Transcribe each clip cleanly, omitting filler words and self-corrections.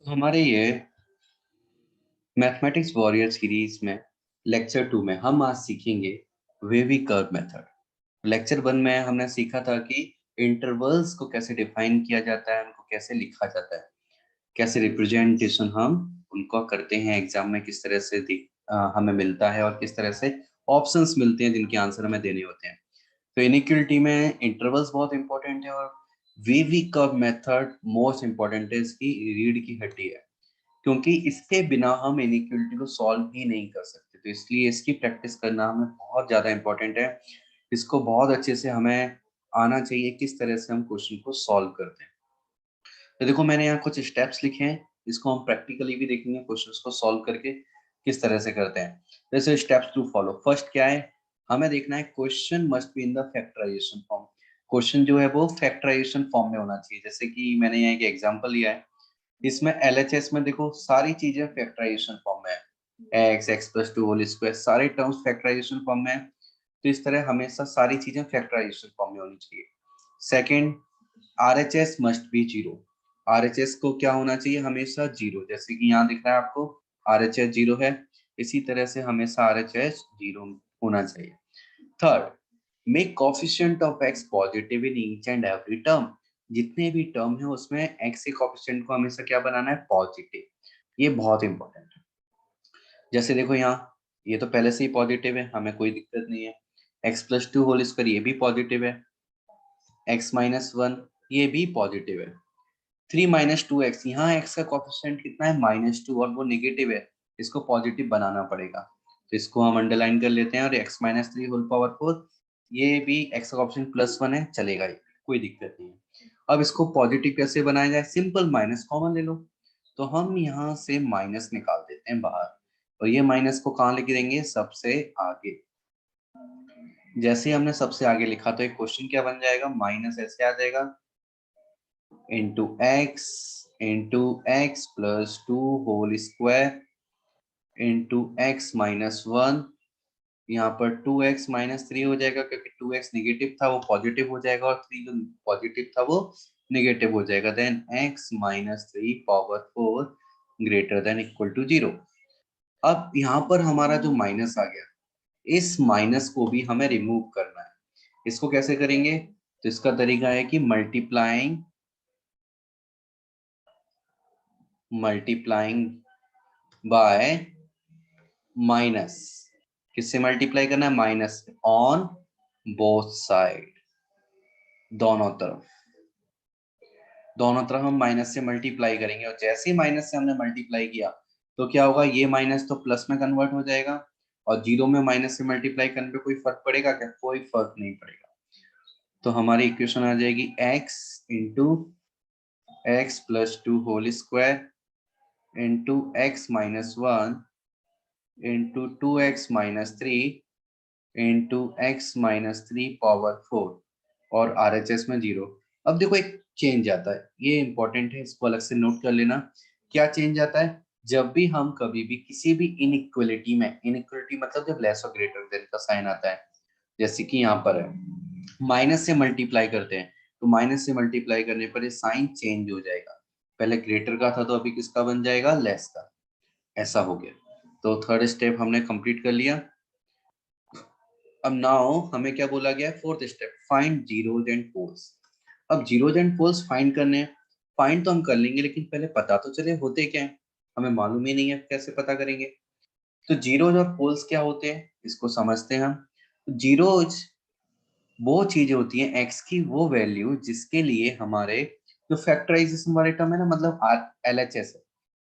हमारे ये mathematics warrior series में लेक्चर 2 में हम आज सीखेंगे वेवी कर्व मेथड। लेक्चर 1 में हमने सीखा था कि इंटरवल्स को कैसे डिफाइन किया जाता है, उनको कैसे लिखा जाता है, कैसे रिप्रेजेंटेशन हम उनको करते हैं एग्जाम में, किस तरह से हमें मिलता है और किस तरह से ऑप्शंस मिलते हैं जिनके आंसर हमें देने होते हैं। तो इनइक्वलिटी में इंटरवल्स बहुत इंपॉर्टेंट है और wavy curve method most important है, इसकी रीढ़ की हड्डी है, क्योंकि इसके बिना हम इनइक्वलिटी को सॉल्व ही नहीं कर सकते। तो इसलिए इसकी प्रैक्टिस करना हमें बहुत ज़्यादा इंपॉर्टेंट है। इसको बहुत अच्छे से हमें आना चाहिए किस तरह से हम क्वेश्चन को सॉल्व करते हैं। तो देखो, मैंने यहाँ कुछ स्टेप्स लिखे हैं, इसको हम प्रैक्टिकली भी देखेंगे क्वेश्चंस को सॉल्व करके किस तरह से करते हैं। जैसे स्टेप्स टू फॉलो, फर्स्ट क्या है, हमें देखना है question must be in the factorization form. Question जो है वो फैक्टराइजेशन फॉर्म में होना चाहिए। जैसे कि मैंने यहाँ एक एग्जांपल लिया है, इसमें एलएचएस में देखो सारी चीजें फैक्टराइजेशन फॉर्म में है, x x plus two whole square, सारे टर्म्स फैक्टराइजेशन फॉर्म में है। तो इस तरह हमेशा सारी चीजें फैक्टराइजेशन फॉर्म में होनी चाहिए। Second, RHS must be zero. RHS को क्या होना चाहिए, हमेशा जीरो। जैसे कि यहाँ दिख रहा है आपको आरएचएस जीरो है, इसी तरह से हमेशा आरएचएस जीरो होना चाहिए। Third, make coefficient of x positive in each and every term. जितने भी टर्म है उसमें एक्स के कोफिशिएंट को हमेशा क्या बनाना है, पॉजिटिव। ये बहुत इंपॉर्टेंट है। जैसे देखो यहाँ, ये तो पहले से ही पॉजिटिव है, हमें कोई दिक्कत नहीं है। X plus two whole square ये भी पॉजिटिव है, एक्स माइनस वन ये भी पॉजिटिव है। थ्री माइनस टू एक्स, यहाँ एक्स का कोफिशिएंट कितना है, माइनस टू, और वो निगेटिव है, इसको पॉजिटिव बनाना पड़ेगा। तो इसको हम अंडरलाइन कर लेते हैं। और x minus three whole power four, ये भी एक्स का ऑप्शन प्लस वन है, चलेगा, ये कोई दिक्कत नहीं है। अब इसको पॉजिटिव कैसे बनाया जाए, सिंपल, माइनस कॉमन ले लो। तो हम यहाँ से माइनस निकाल देते हैं बाहर, और ये माइनस को कहाँ लेके देंगे, सबसे आगे। जैसे हमने सबसे आगे लिखा तो एक क्वेश्चन क्या बन जाएगा, माइनस ऐसे आ जाएगा, into x plus two whole square into x minus one. यहाँ पर टू एक्स माइनस थ्री हो जाएगा, क्योंकि टू एक्स निगेटिव था वो पॉजिटिव हो जाएगा, और थ्री जो पॉजिटिव था वो निगेटिव हो जाएगा। Then x minus three power four greater than equal to zero. अब यहाँ पर हमारा जो माइनस आ गया, इस माइनस को भी हमें रिमूव करना है। इसको कैसे करेंगे, तो इसका तरीका है कि मल्टीप्लाइंग बाय माइनस। किससे मल्टीप्लाई करना है, माइनस से, ऑन बोथ साइड, दोनों तरफ। दोनों तरफ हम माइनस से मल्टीप्लाई करेंगे, और जैसे ही माइनस से हमने मल्टीप्लाई किया तो क्या होगा, ये माइनस तो प्लस में कन्वर्ट हो जाएगा। और जीरो में माइनस से मल्टीप्लाई करने पे कोई फर्क पड़ेगा क्या, कोई फर्क नहीं पड़ेगा। तो हमारी इक्वेशन आ जाएगी x into x plus two whole square into x minus one into two x minus three into x minus three power four, और आरएचएस में जीरो। अब देखो एक चेंज आता है, ये इंपॉर्टेंट है, इसको अलग से नोट कर लेना। क्या चेंज आता है, जब भी हम कभी भी किसी भी इनइक्वलिटी में, इनइक्वलिटी मतलब जब लेस और ग्रेटर देन का साइन आता है, जैसे कि यहाँ पर है माइनस से मल्टीप्लाई करते हैं, तो माइनस से मल्टीप्लाई करने पर ये साइन चेंज हो जाएगा। पहले ग्रेटर का था तो अभी किसका बन जाएगा, लेस का। ऐसा हो गया। तो थर्ड स्टेप हमने कंप्लीट कर लिया। अब नाउ हमें क्या बोला गया है, fourth step, find zeros and poles. अब जीरोज एंड पोल्स फाइंड करने हैं। फाइंड तो हम कर लेंगे, लेकिन पहले पता तो चले होते क्या है, हमें मालूम ही नहीं है, कैसे पता करेंगे। तो जीरोज और पोल्स क्या होते हैं, इसको समझते हैं हम। जीरोज वो चीज होती है, एक्स की वो वैल्यू जिसके लिए हमारे जो फैक्टराइजेशन वाले टर्म है ना, मतलब एलएचएस है,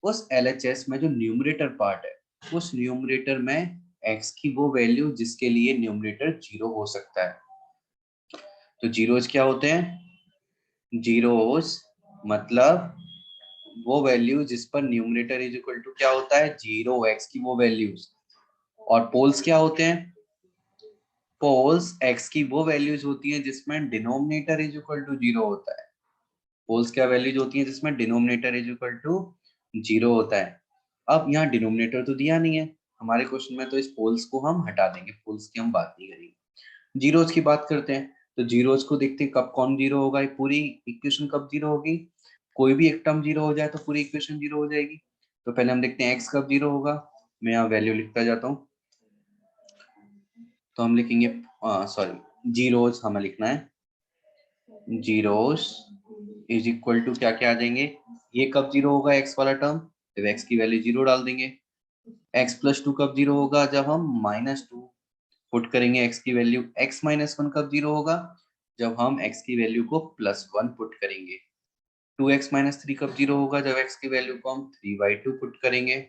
उस एलएचएस में जो न्यूमरेटर पार्ट है, उस न्यूमरेटर में एक्स की वो वैल्यू जिसके लिए न्यूमरेटर जीरो हो सकता है। तो जीरोज क्या होते हैं, जीरोज मतलब वो वैल्यू जिस पर न्यूमरेटर इज इक्वल टू क्या होता है, जीरो, एक्स की वो वैल्यूज। और पोल्स क्या होते हैं, पोल्स एक्स की वो वैल्यूज होती हैं जिसमें denominator is equal to zero होता है। पोल्स क्या वैल्यूज होती हैं जिसमें denominator is equal to zero होता है। अब यहाँ डिनोमिनेटर तो दिया नहीं है हमारे क्वेश्चन में, तो इस पोल्स को हम हटा देंगे, पोल्स की हम बात नहीं करेंगे। जीरोज की बात करते हैं। तो जीरोज को देखते हैं कब कौन जीरो होगा, ये पूरी इक्वेशन कब जीरो होगी, कोई भी एक टर्म जीरो हो जाए तो पूरी इक्वेशन जीरो हो जाएगी। तो पहले हम देखते हैं एक्स कब जीरो होगा। मैं यहाँ वैल्यू लिखता जाता हूँ। तो हम लिखेंगे सॉरी जीरोस हमें लिखना है, जीरोस इज इक्वल टू क्या क्या आ जाएंगे, ये कब जीरो होगा एक्स वाला टर्म, जब एक्स की वैल्यू जीरो डाल देंगे। एक्स प्लस टू कब जीरो होगा, जब हम माइनस टू पुट करेंगे एक्स की वैल्यू। एक्स माइनस वन कब जीरो होगा, जब हम एक्स की वैल्यू को प्लस वन पुट करेंगे। टू एक्स माइनस थ्री कब जीरो होगा, जब एक्स की वैल्यू को हम थ्री बाई टू पुट करेंगे।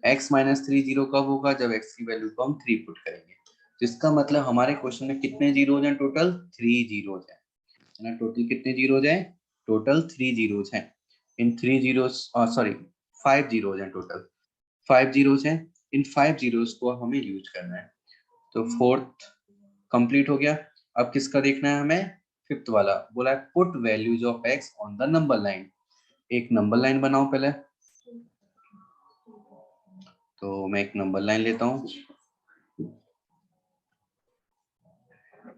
एक्स माइनस थ्री जीरो कब होगा, जब एक्स की वैल्यू को हम थ्री पुट करेंगे। तो इसका मतलब हमारे क्वेश्चन में कितने जीरोज हैं, टोटल थ्री जीरोज हैं ना। टोटल कितने जीरोज हैं, टोटल थ्री जीरोज हैं। In three zeros sorry five zeros हैं, टोटल फाइव जीरोज हैं। इन फाइव जीरोज को हमें यूज करना है। तो फोर्थ कंप्लीट हो गया। अब किसका देखना है हमें, फिफ्थ वाला बोला है put values of x on the number line. एक नंबर लाइन बनाओ पहले। तो मैं एक नंबर लाइन लेता हूँ,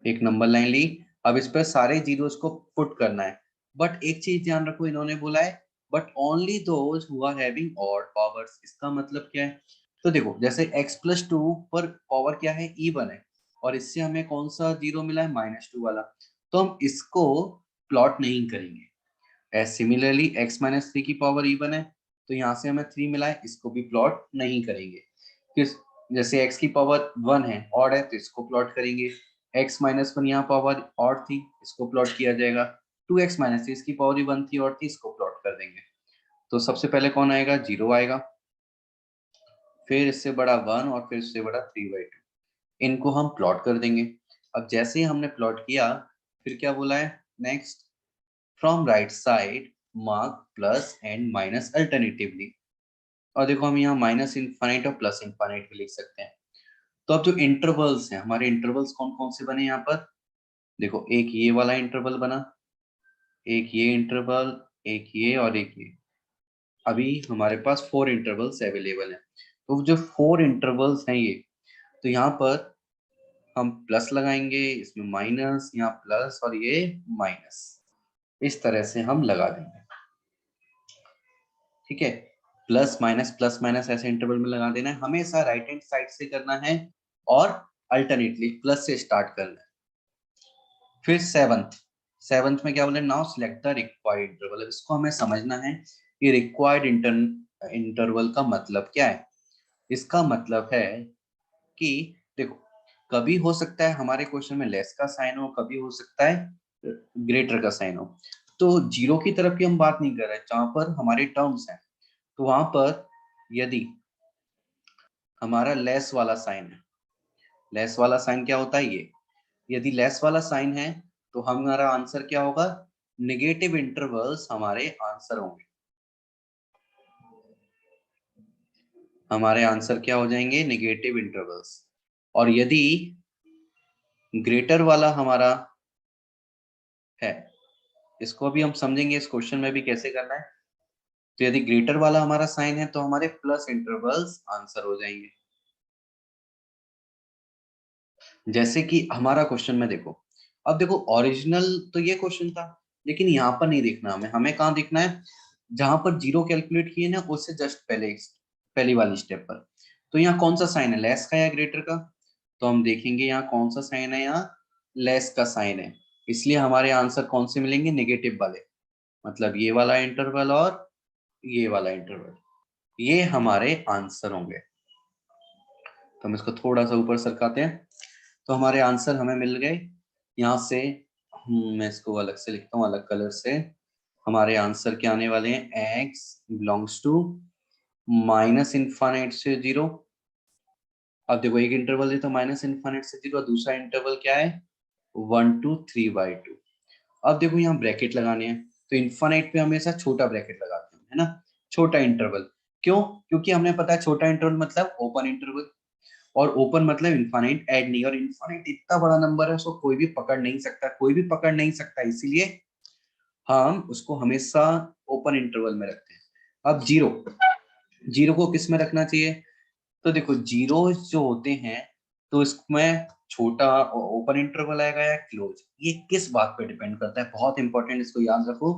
एक नंबर लाइन ली। अब इस पर सारे जीरोस को पुट करना है। बट एक चीज ध्यान रखो, इन्होंने बोला है but only those who are having odd powers. इसका मतलब क्या है, तो देखो जैसे x प्लस टू पर पावर क्या है, इवन है, और इससे हमें कौन सा जीरो मिला है, माइनस टू वाला। तो हम इसको प्लॉट नहीं करेंगे। As similarly x minus three की पावर इवन है, तो यहाँ से हमें थ्री मिला है, इसको भी प्लॉट नहीं करेंगे। किस, जैसे x की पावर वन है, ऑड है, तो इसको प्लॉट करेंगे। x माइनस वन यहाँ पावर ऑड थी, इसको प्लॉट किया जाएगा। टू एक्स माइनस थ्री इसकी पावर ही वन थी, ऑड थी, इसको प्लॉट कर देंगे। तो सबसे पहले कौन आएगा, जीरो आएगा, फिर इससे बड़ा वन, और फिर इससे बड़ा थ्री बाई टू। इनको हम प्लॉट कर देंगे। अब जैसे ही हमने प्लॉट किया, फिर क्या बोला है next, from right side mark plus and minus alternatively. और देखो हम यहाँ माइनस इनफाइनाइट और प्लस इनफाइनाइट भी लिख सकते हैं। तो अब जो इंटरवल्स हैं, हमारे इंटरवल्स कौन कौन से बने यहाँ पर, देखो एक ये वाला इंटरवल बना, एक ये इंटरवल, एक ये और एक ये। अभी हमारे पास फोर इंटरवल्स अवेलेबल हैं। तो जो फोर इंटरवल्स हैं ये, तो यहाँ पर हम प्लस लगाएंगे, इसमें माइनस, यहाँ प्लस और ये माइनस, इस तरह से हम लगा देंगे। ठीक है, प्लस माइनस ऐसे इंटरवल में लगा देना है, हमेशा राइट हैंड साइड से करना है और अल्टरनेटली प्लस से स्टार्ट करना है। फिर सेवंथ, सेवंथ में क्या बोले, now select the required interval. इसको हमें समझना है कि रिक्वायर्ड इंटरवल का मतलब क्या है। इसका मतलब है कि देखो, कभी हो सकता है हमारे क्वेश्चन में लेस का साइन हो, कभी हो सकता है ग्रेटर का साइन हो। तो जीरो की तरफ की हम बात नहीं कर रहे, जहां पर हमारे टर्म्स हैं, तो वहां पर यदि हमारा लेस वाला साइन है, लेस वाला साइन क्या होता है ये, यदि लेस वाला साइन है तो हमारा आंसर क्या होगा, नेगेटिव इंटरवल्स हमारे आंसर होंगे। हमारे आंसर क्या हो जाएंगे, नेगेटिव इंटरवल्स। और यदि ग्रेटर वाला हमारा है, इसको भी हम समझेंगे इस क्वेश्चन में भी कैसे करना है। तो यदि ग्रेटर वाला हमारा साइन है तो हमारे प्लस इंटरवल्स आंसर हो जाएंगे। जैसे कि हमारा क्वेश्चन में देखो, अब देखो ओरिजिनल तो ये क्वेश्चन था, लेकिन यहाँ पर नहीं देखना हमें, हमें कहाँ देखना है, जहां पर जीरो कैलकुलेट किए ना उससे जस्ट पहले, पहली वाली स्टेप पर। तो यहाँ कौन सा साइन है, लेस का या ग्रेटर का। तो हम देखेंगे यहाँ कौन सा साइन है, यहाँ लेस का साइन है, इसलिए हमारे आंसर कौन से मिलेंगे, नेगेटिव वाले। मतलब ये वाला इंटरवल और ये वाला इंटरवल, ये हमारे आंसर होंगे। तो हम इसको थोड़ा सा ऊपर सरकाते हैं, तो हमारे आंसर हमें मिल गए। यहाँ से मैं इसको अलग से लिखता हूँ, अलग कलर से। हमारे आंसर क्या आने वाले हैं, x belongs to minus infinite से जीरो। अब देखो एक इंटरवल है तो माइनस इनफाइनाइट से जीरो, दूसरा इंटरवल क्या है, one two three by two. अब देखो यहाँ ब्रैकेट लगाने हैं, तो इनफाइनाइट पे हमेशा छोटा ब्रैकेट लगाते हैं, है ना, छोटा इंटरवल। क्यों, क्योंकि हमने पता है छोटा इंटरवल मतलब ओपन इंटरवल, और ओपन मतलब इनफाइनाइट ऐड नहीं, और इनफाइनाइट इतना बड़ा नंबर है उसको कोई भी पकड़ नहीं सकता, कोई भी पकड़ नहीं सकता, इसीलिए हम उसको हमेशा ओपन इंटरवल में रखते हैं। अब जीरो, जीरो को किस में रखना चाहिए, तो देखो जीरो जो होते हैं तो इसमें छोटा ओपन इंटरवल आएगा या क्लोज, ये किस बात पे डिपेंड करता है, बहुत इंपॉर्टेंट, इसको याद रखो,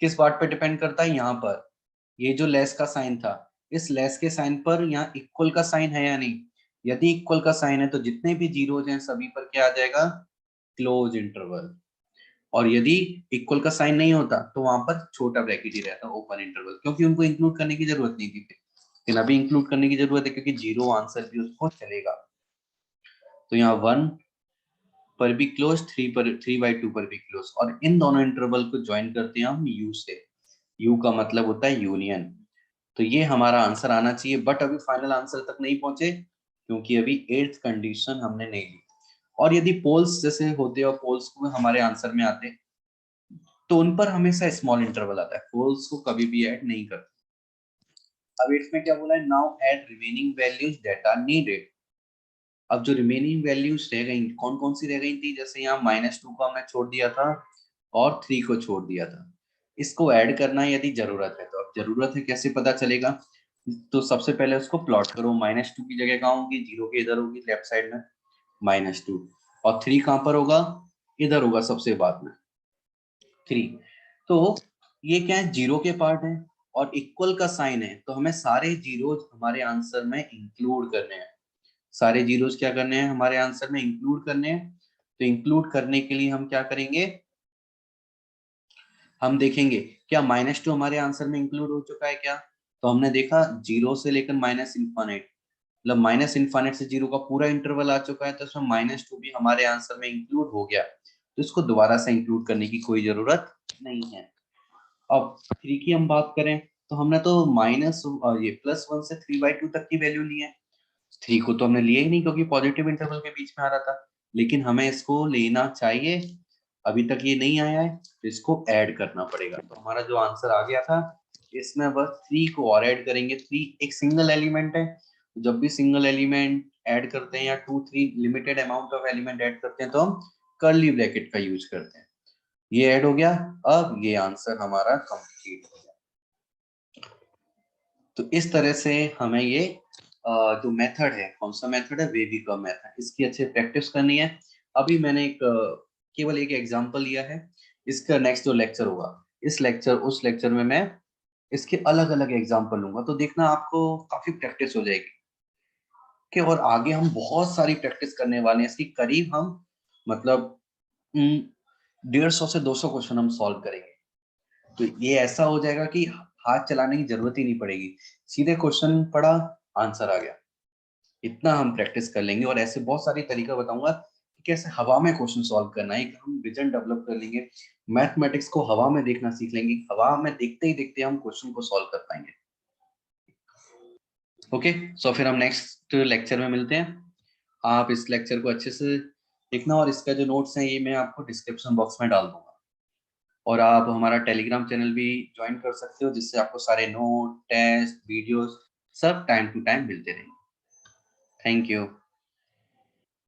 किस पार्ट पे डिपेंड करता है? यहाँ पर ये जो लेस का साइन था, इस लेस के साइन पर यहाँ इक्वल का साइन है या नहीं? यदि इक्वल का साइन है तो जितने भी जीरोज हैं सभी पर क्या आ जाएगा? Close interval. और यदि इक्वल का साइन नहीं होता तो वहां पर छोटा ब्रैकेट ही रहता, ओपन इंटरवल, क्योंकि उनको इंक्लूड करने की जरूरत नहीं थी, लेकिन अभी इंक्लूड करने की जरूरत है क्योंकि जीरो आंसर भी उसको चलेगा। तो यहाँ 1 पर भी क्लोज, 3/2 पर भी क्लोज, और इन दोनों इंटरवल को ज्वाइन करते हैं हम यू से। यू का मतलब होता है यूनियन। तो ये हमारा आंसर आना चाहिए, बट अभी फाइनल आंसर तक नहीं पहुंचे क्योंकि अभी 8th कंडीशन हमने नहीं ली। और यदि पोल्स जैसे होते और पोल्स को हमारे आंसर में आते तो उन पर हमेशा स्मॉल इंटरवल आता है, पोल्स को कभी भी ऐड नहीं करते। अब इसमें क्या बोला है? Now add remaining values that are needed. अब जो रिमेनिंग वैल्यूज रह गई कौन कौन सी रह गई थी? जैसे यहाँ -2 को हमने छोड़ दिया था और 3 को छोड़ दिया था, इसको ऐड करना है यदि जरूरत है। तो अब जरूरत है कैसे पता चलेगा? तो सबसे पहले उसको प्लॉट करो। -2 की जगह कहाँ होगी? जीरो के इधर होगी लेफ्ट साइड में -2, और 3 कहाँ पर होगा? इधर होगा सबसे बाद में 3। तो ये क्या है? जीरो के पार्ट है और इक्वल का साइन है, तो हमें सारे जीरोज हमारे आंसर में इंक्लूड करने हैं। सारे जीरोस क्या करने हैं? हमारे आंसर में इंक्लूड करने हैं। तो इंक्लूड करने के लिए हम क्या करेंगे? हम देखेंगे क्या -2 हमारे आंसर में इंक्लूड हो चुका है क्या? तो हमने देखा जीरो से लेकर -इनफाइनाइट, मतलब -इनफाइनाइट से जीरो का पूरा इंटरवल आ चुका है, तो उसमें -2 भी हमारे आंसर में इंक्लूड हो गया, तो इसको दोबारा से इंक्लूड करने की कोई जरूरत नहीं है। अब 3 की हम बात करें तो हमने तो माइनस ये +1 से 3/2 तक की वैल्यू ली है। 3 को तो हमने लिया ही नहीं क्योंकि पॉजिटिव इंटरवल के बीच में आ रहा था, लेकिन हमें इसको लेना चाहिए। अभी तक ये नहीं आया है तो इसको ऐड करना पड़ेगा। तो हमारा जो आंसर आ गया था, इसमें बस 3 को और ऐड करेंगे। 3 एक सिंगल एलिमेंट है, जब भी सिंगल एलिमेंट ऐड करते हैं या 2 3 limited amount of element add करते हैं तो हम कर्ली ब्रैकेट का यूज करते हैं। ये ऐड हो गया, अब ये आंसर हमारा कंप्लीट हो गया। तो इस तरह से हमें ये जो मेथड है, कौन सा मेथड है? वेवी कर्व मेथड, इसकी अच्छे प्रैक्टिस करनी है। अभी मैंने केवल एक एग्जांपल लिया है। इसका नेक्स्ट जो लेक्चर होगा, इस लेक्चर उस लेक्चर में मैं इसके अलग अलग एग्जांपल लूंगा, तो देखना आपको काफी प्रैक्टिस हो जाएगी कि और आगे हम बहुत सारी प्रैक्टिस करने वाले हैं इसकी। करीब हम मतलब 150 से 200 क्वेश्चन हम सॉल्व करेंगे। तो ये ऐसा हो जाएगा कि हाथ चलाने की जरूरत ही नहीं पड़ेगी, सीधे क्वेश्चन पढ़ा, आंसर आ गया। इतना हम प्रैक्टिस कर लेंगे, और ऐसे बहुत सारी तरीका बताऊंगा कि कैसे हवा में क्वेश्चन सॉल्व करना है। हम विजन डेवलप कर लेंगे, मैथमेटिक्स को हवा में देखना सीख लेंगे, हवा में देखते ही देखते हम क्वेश्चन को सॉल्व कर पाएंगे। ओके, सो फिर हम नेक्स्ट लेक्चर में मिलते हैं। आप इस लेक्चर को अच्छे से देखना, और इसका जो नोट्स है ये मैं आपको डिस्क्रिप्शन बॉक्स में डाल दूंगा, और आप हमारा टेलीग्राम चैनल भी ज्वाइन कर सकते हो, जिससे आपको सारे नोट, टेस्ट, वीडियोस सब टाइम टू टाइम मिलते रहेंगे। Thank you.